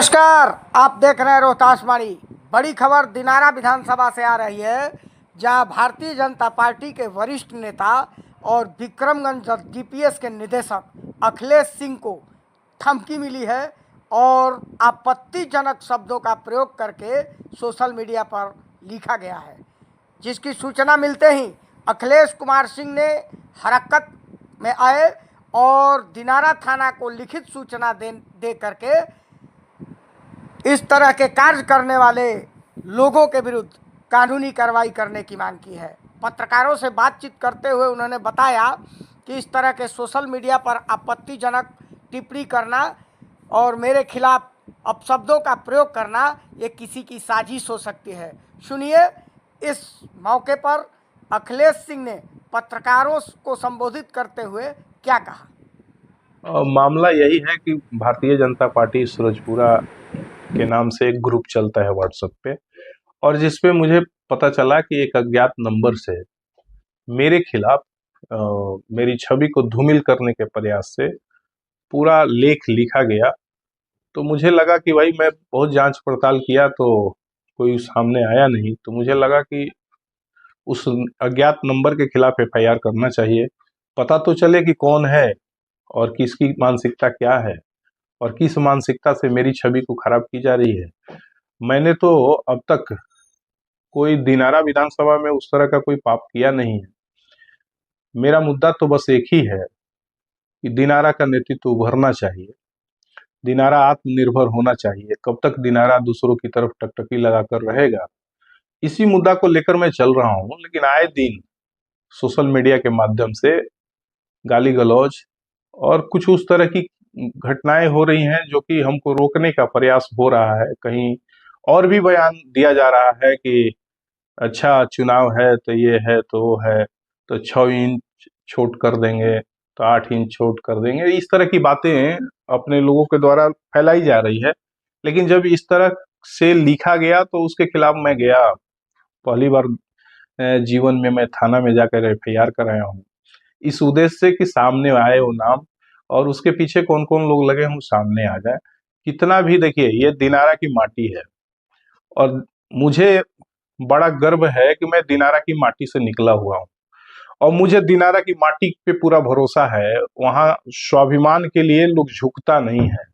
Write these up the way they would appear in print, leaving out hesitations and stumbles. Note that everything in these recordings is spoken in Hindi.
नमस्कार, आप देख रहे हैं रोहतास वाणी। बड़ी खबर दिनारा विधानसभा से आ रही है, जहां भारतीय जनता पार्टी के वरिष्ठ नेता और विक्रमगंज जीपीएस के निदेशक अखिलेश सिंह को धमकी मिली है और आपत्तिजनक शब्दों का प्रयोग करके सोशल मीडिया पर लिखा गया है। जिसकी सूचना मिलते ही अखिलेश कुमार सिंह ने हरकत में आए और दिनारा थाना को लिखित सूचना दे करके इस तरह के कार्य करने वाले लोगों के विरुद्ध कानूनी कार्रवाई करने की मांग की है। पत्रकारों से बातचीत करते हुए उन्होंने बताया कि इस तरह के सोशल मीडिया पर आपत्तिजनक टिप्पणी करना और मेरे खिलाफ अपशब्दों का प्रयोग करना ये किसी की साजिश हो सकती है। सुनिए, इस मौके पर अखिलेश सिंह ने पत्रकारों को संबोधित करते हुए क्या कहा। मामला यही है कि भारतीय जनता पार्टी सूरजपुरा के नाम से एक ग्रुप चलता है व्हाट्सएप पे, और जिसपे मुझे पता चला कि एक अज्ञात नंबर से मेरे खिलाफ मेरी छवि को धूमिल करने के प्रयास से पूरा लेख लिखा गया। तो मुझे लगा कि भाई, मैं बहुत जांच पड़ताल किया तो कोई सामने आया नहीं, तो मुझे लगा कि उस अज्ञात नंबर के खिलाफ एफआईआर करना चाहिए। पता तो चले कि कौन है और किसकी मानसिकता क्या है और किस मानसिकता से मेरी छवि को खराब की जा रही है। मैंने तो अब तक कोई दिनारा विधानसभा में उस तरह का कोई पाप किया नहीं है। मेरा मुद्दा तो बस एक ही है कि दिनारा का नेतृत्व उभरना चाहिए, दिनारा आत्मनिर्भर होना चाहिए। कब तक दिनारा दूसरों की तरफ टकटकी लगाकर रहेगा, इसी मुद्दा को लेकर मैं चल रहा हूँ। लेकिन आए दिन सोशल मीडिया के माध्यम से गाली गलौज और कुछ उस तरह की घटनाएं हो रही हैं जो कि हमको रोकने का प्रयास हो रहा है। कहीं और भी बयान दिया जा रहा है कि अच्छा चुनाव है तो ये है तो वो है, तो 6 इंच छोट कर देंगे, तो 8 इंच छोट कर देंगे। इस तरह की बातें अपने लोगों के द्वारा फैलाई जा रही है। लेकिन जब इस तरह से लिखा गया तो उसके खिलाफ मैं गया। पहली बार जीवन में मैं थाना में जाकर एफआईआर कराया हूँ, इस उद्देश्य से कि सामने आए वो नाम और उसके पीछे कौन कौन लोग लगे हैं सामने आ जाए। कितना भी देखिए, ये दिनारा की माटी है और मुझे बड़ा गर्व है कि मैं दिनारा की माटी से निकला हुआ हूँ और मुझे दिनारा की माटी पे पूरा भरोसा है। वहां स्वाभिमान के लिए लोग झुकता नहीं है।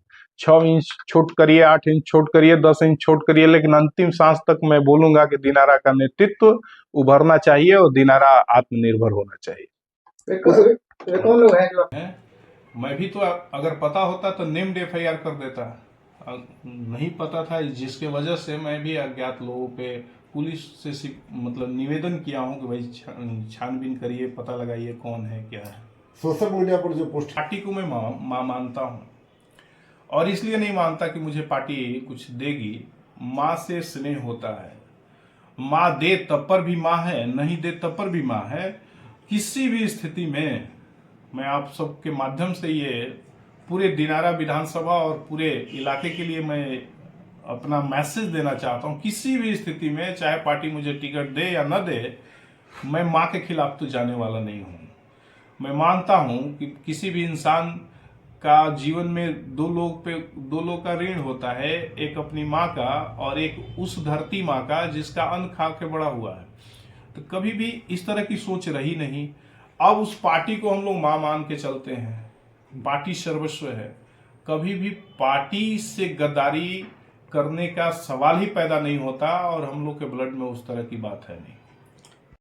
6 इंच छोट करिए, 8 इंच छोट करिए, 10 इंच छोट करिए, लेकिन अंतिम सांस तक मैं बोलूंगा कि दिनारा का नेतृत्व उभरना चाहिए और दिनारा आत्मनिर्भर होना चाहिए। कौन लोग हैं जो मैं भी तो अगर पता होता तो नेम्ड एफआईआर कर देता। नहीं पता था, जिसके वजह से मैं भी अज्ञात लोगों पे पुलिस से मतलब निवेदन किया हूं कि भाई छानबीन करिए, पता लगाइए कौन है क्या है। सोशल मीडिया पर जो पोस्ट, पार्टी को मैं मां मानता हूं और इसलिए नहीं मानता कि मुझे पार्टी कुछ देगी। माँ से स्नेह होता है, माँ दे तब पर भी माँ है, नहीं दे तब पर भी माँ है। किसी भी स्थिति में मैं आप सबके माध्यम से ये पूरे दिनारा विधानसभा और पूरे इलाके के लिए मैं अपना मैसेज देना चाहता हूं। किसी भी स्थिति में, चाहे पार्टी मुझे टिकट दे या न दे, मैं मां के खिलाफ तो जाने वाला नहीं हूं। मैं मानता हूं कि किसी भी इंसान का जीवन में दो लोग का ऋण होता है, एक अपनी माँ का और एक उस धरती माँ का जिसका अन्न खा के बड़ा हुआ है। तो कभी भी इस तरह की सोच रही नहीं। अब उस पार्टी को हम लोग मां मान के चलते हैं, पार्टी सर्वस्व है। कभी भी पार्टी से गद्दारी करने का सवाल ही पैदा नहीं होता और हम लोग के ब्लड में उस तरह की बात है नहीं।